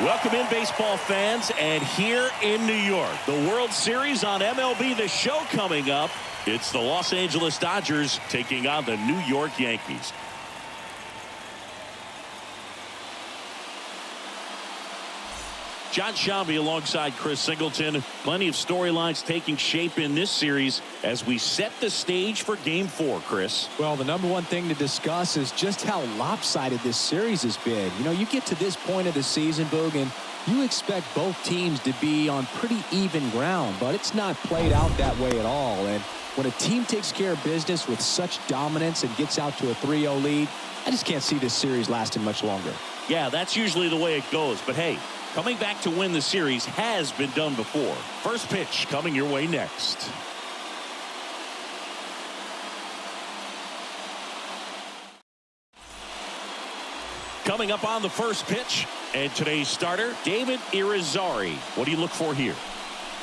Welcome in, baseball fans, and here in New York, the World Series on MLB The Show coming up. It's the Los Angeles Dodgers taking on the New York Yankees. John Shambi alongside Chris Singleton. Plenty of storylines taking shape in this series as we set the stage for Game 4, Chris. Well, the number one thing to discuss is just how lopsided this series has been. You know, you get to this point of the season, Boog, and you expect both teams to be on pretty even ground, but it's not played out that way at all. And when a team takes care of business with such dominance and gets out to a 3-0 lead, I just can't see this series lasting much longer. Yeah, that's usually the way it goes. But hey, coming back to win the series has been done before. First pitch coming your way next. Coming up on the first pitch, and today's starter, David Irizarry. What do you look for here?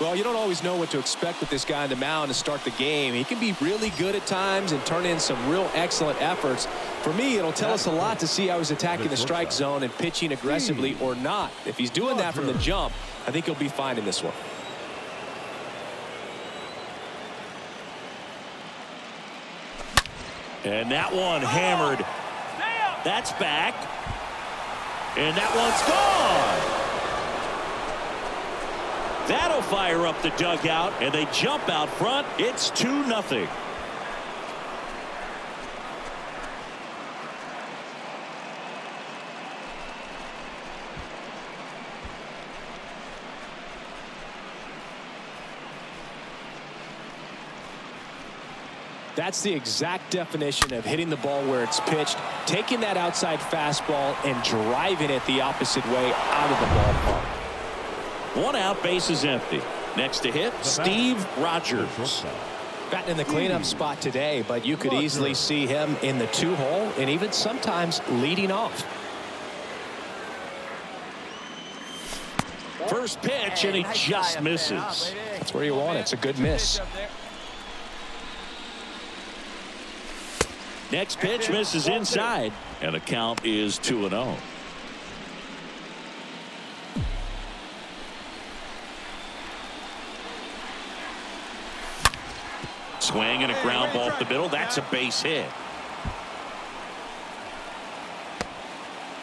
Well, you don't always know what to expect with this guy on the mound to start the game. He can be really good at times and turn in some real excellent efforts. For me, it'll tell us a lot to see how he's attacking the strike zone and pitching aggressively or not. If he's doing that from the jump, I think he'll be fine in this one. And that one hammered. That's back. And that one's gone. That'll fire up the dugout, and they jump out front. It's 2-0. That's the exact definition of hitting the ball where it's pitched, taking that outside fastball and driving it the opposite way out of the ballpark. One out, base is empty. Next to hit, Steve Rogers. Batting in the cleanup spot today, but you could easily see him in the 2-hole and even sometimes leading off. First pitch, and he just misses. That's where you want it. It's a good miss. Next pitch misses inside, and the count is 2-0. Swing and a ground ball up the middle. That's a base hit.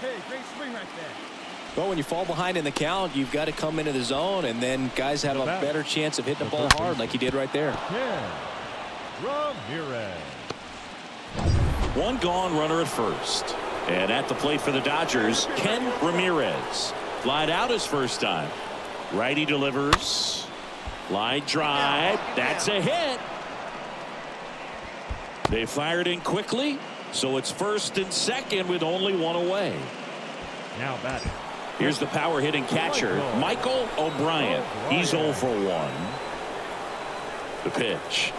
Hey, great swing right there. Well, when you fall behind in the count, you've got to come into the zone, and then guys have a better chance of hitting the ball hard like he did right there. Ramirez. One gone, runner at first. And at the plate for the Dodgers, Ken Ramirez. Flied out his first time. Righty delivers. Line drive. That's a hit. They fired in quickly, so it's first and second with only one away. Now batting. Here's the power hitting catcher, Michael O'Brien. He's 0 for 1. The pitch.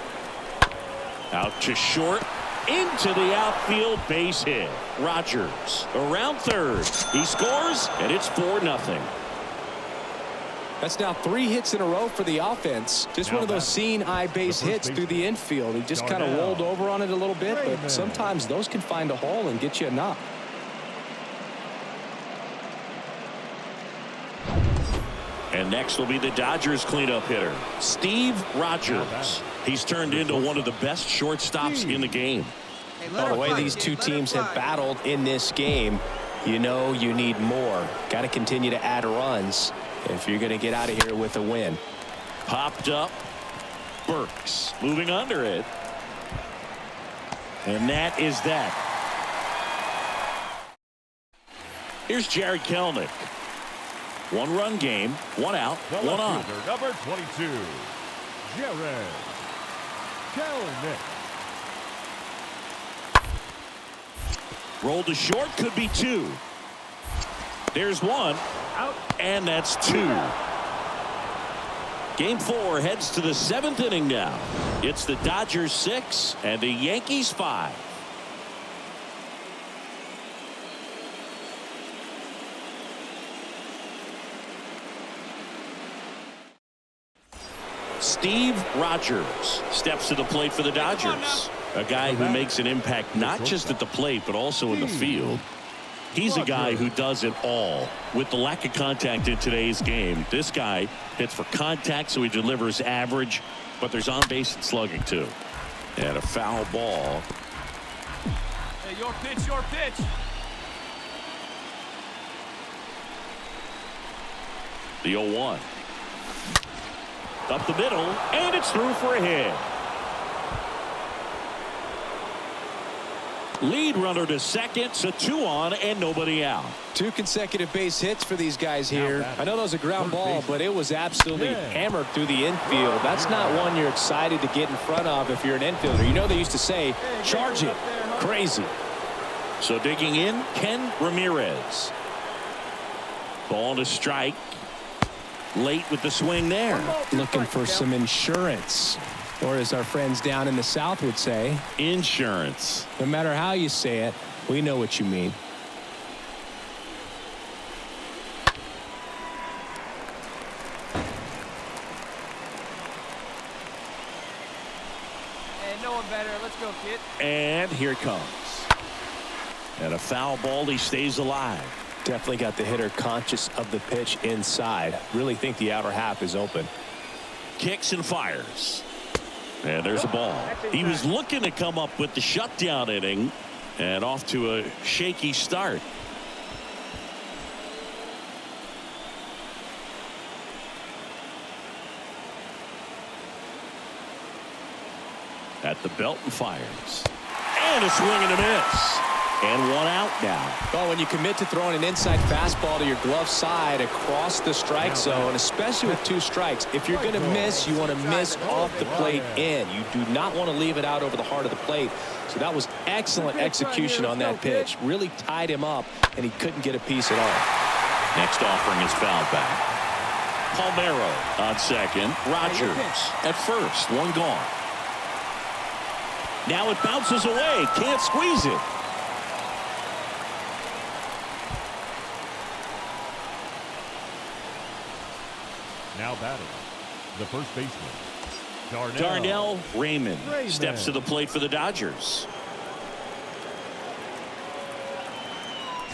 Out to short. Into the outfield, base hit. Rogers around third. He scores, and it's 4-0. That's now 3 hits in a row for the offense. Just one of those seeing eye base hits through the infield. He just kind of rolled over on it a little bit, but sometimes those can find a hole and get you a knock. And next will be the Dodgers cleanup hitter, Steve Rogers. He's turned into one of the best shortstops in the game. The way these two teams have battled in this game, you know you need more. Got to continue to add runs if you're going to get out of here with a win. Popped up. Burks moving under it. And that is that. Here's Jared Kelenic. 1-run game, 1 out, 1 on. Number 22, Jared Kelenic. Rolled to short, could be 2. There's 1, Out. And that's 2. Game 4 heads to the 7th inning now. It's the Dodgers 6 and the Yankees 5. Steve Rogers steps to the plate for the Dodgers. A guy who makes an impact not just at the plate but also in the field. He's a guy who does it all. With the lack of contact in today's game, this guy hits for contact, so he delivers average, but there's on base and slugging too. And a foul ball. Hey, your pitch, your pitch. The 0-1. Up the middle, and it's through for a hit. Lead runner to second, so 2 on and nobody out. 2 consecutive base hits for these guys here. I know that was a ground ball, but it was absolutely hammered through the infield. That's not one you're excited to get in front of if you're an infielder. You know they used to say, charge it. Crazy. So digging in, Ken Ramirez. Ball to strike. Late with the swing there. Looking for some insurance. Or as our friends down in the South would say, insurance. No matter how you say it, we know what you mean. Hey, no one better. Let's go, kid. And here it comes. And a foul ball. He stays alive. Definitely got the hitter conscious of the pitch inside. Really think the outer half is open. Kicks and fires. And there's a ball. He was looking to come up with the shutdown inning, and off to a shaky start. At the belt and fires. And a swing and a miss. And 1 out now. Well, when you commit to throwing an inside fastball to your glove side across the strike zone, especially with 2 strikes, if you're going to miss, you want to miss off the plate in. You do not want to leave it out over the heart of the plate. So that was excellent execution on that pitch. Really tied him up, and he couldn't get a piece at all. Next offering is fouled back. Palmeiro on second. Rogers at first. 1 gone. Now it bounces away. Can't squeeze it. Now batting, the first baseman, Darnell Raymond steps to the plate for the Dodgers.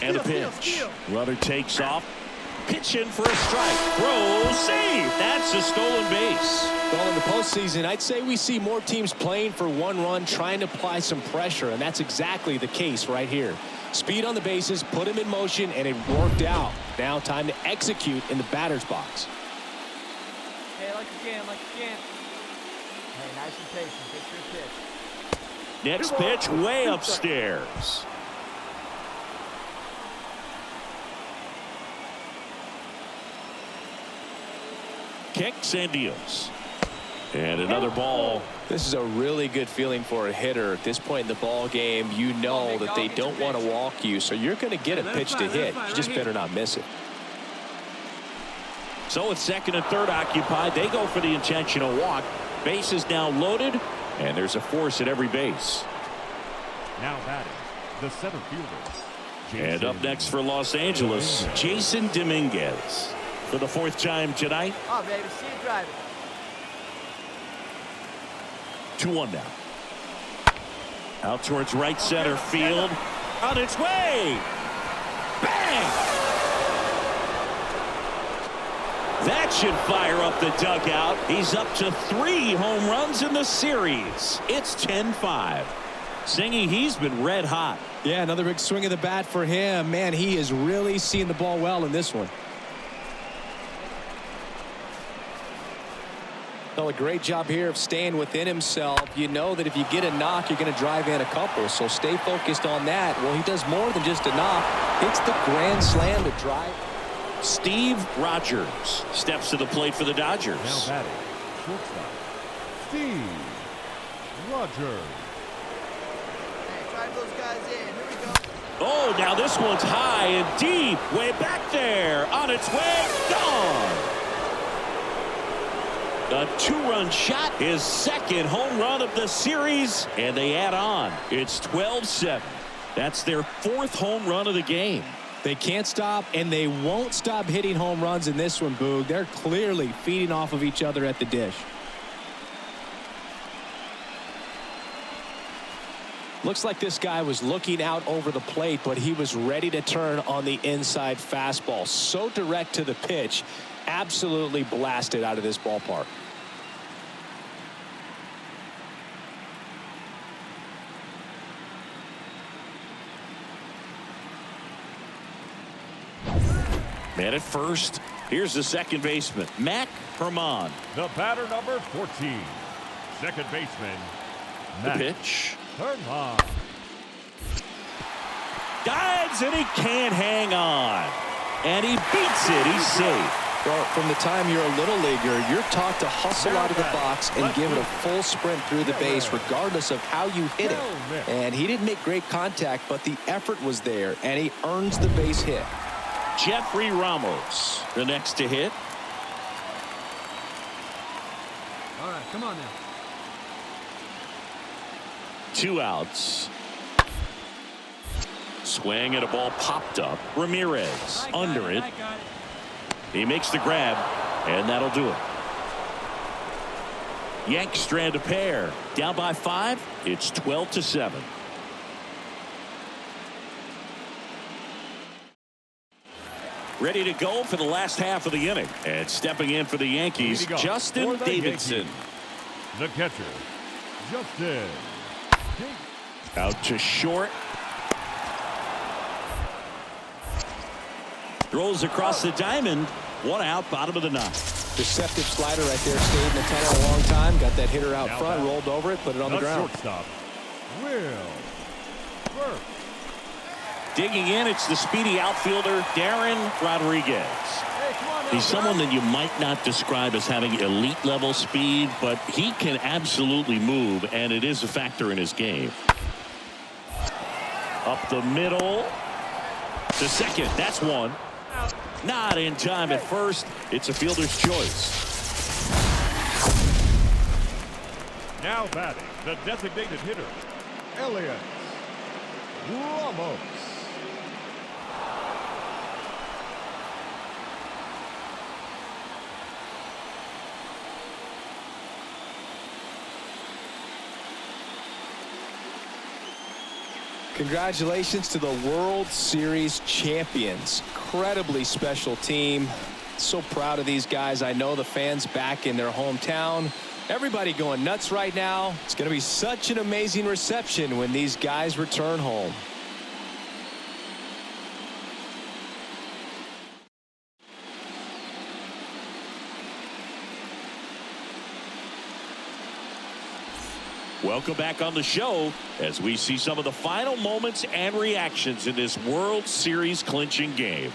And a pitch. Runner takes off. Pitch in for a strike. Throw, save. That's a stolen base. Well, in the postseason, I'd say we see more teams playing for 1 run, trying to apply some pressure, and that's exactly the case right here. Speed on the bases, put him in motion, and it worked out. Now time to execute in the batter's box. Hey, like you can, like you can. Hey, nice and patient. Take your pitch. Next pitch way upstairs. Kicks and deals. And another ball. This is a really good feeling for a hitter at this point in the ball game. You know that they don't want to walk you, so you're going to get a pitch to hit. You just better not miss it. So with second and third occupied, they go for the intentional walk. Base is now loaded, and there's a force at every base. Now batting, the center fielder. And up next for Los Angeles, Jason Dominguez. For the 4th time tonight. Oh, baby, see you driving. 2-1 now. Out towards right center field. On its way. Bang! That should fire up the dugout. He's up to 3 home runs in the series. It's 10-5. Singy, he's been red hot. Yeah, another big swing of the bat for him. Man, he is really seeing the ball well in this one. Well, a great job here of staying within himself. You know that if you get a knock, you're going to drive in a couple. So stay focused on that. Well, he does more than just a knock. Hits the grand slam to drive. Steve Rogers steps to the plate for the Dodgers. Now batting, shortstop, Steve Rogers. Hey, drive those guys in. Here we go. Oh, now this one's high and deep. Way back there. On its way. Gone. A 2-run shot, his 2nd home run of the series, and they add on. It's 12-7. That's their 4th home run of the game. They can't stop, and they won't stop hitting home runs in this one, Boog. They're clearly feeding off of each other at the dish. Looks like this guy was looking out over the plate, but he was ready to turn on the inside fastball. So direct to the pitch. Absolutely blasted out of this ballpark. Man at first. Here's the second baseman, Matt Herman. The batter, number 14. Second baseman, The Matt pitch. Herman. Dives, and he can't hang on. And he beats it. He's safe. Well, from the time you're a little leaguer, you're taught to hustle out of the box and give it a full sprint through the base regardless of how you hit it. And he didn't make great contact, but the effort was there, and he earns the base hit. Jeffrey Ramos, the next to hit. All right, come on now. 2 outs. Swing and a ball popped up. Ramirez under it. He makes the grab, and that'll do it. Yanks strand a pair. Down by 5. It's 12-7. Ready to go for the last half of the inning. And stepping in for the Yankees, Justin Davidson. The catcher, Justin. Out to short. Throws across the diamond. 1 out, bottom of the 9th. Deceptive slider right there. Stayed in the 10 a long time. Got that hitter out front. Rolled over it. Put it on the ground. Shortstop, Will Burke. Digging in, it's the speedy outfielder, Darren Rodriguez. He's someone that you might not describe as having elite level speed, but he can absolutely move, and it is a factor in his game. Up the middle to second. That's one. Not in time at first. It's a fielder's choice. Now batting, the designated hitter, Elliot Ramos. Congratulations to the World Series champions. Incredibly special team. So proud of these guys. I know the fans back in their hometown. Everybody going nuts right now. It's going to be such an amazing reception when these guys return home. Welcome back on the show as we see some of the final moments and reactions in this World Series clinching game.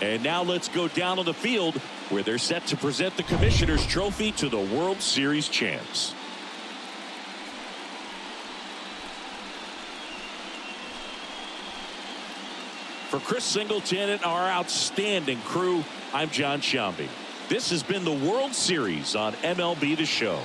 And now let's go down on the field where they're set to present the Commissioner's Trophy to the World Series champs. For Chris Singleton and our outstanding crew, I'm John Sciambi. This has been the World Series on MLB The Show.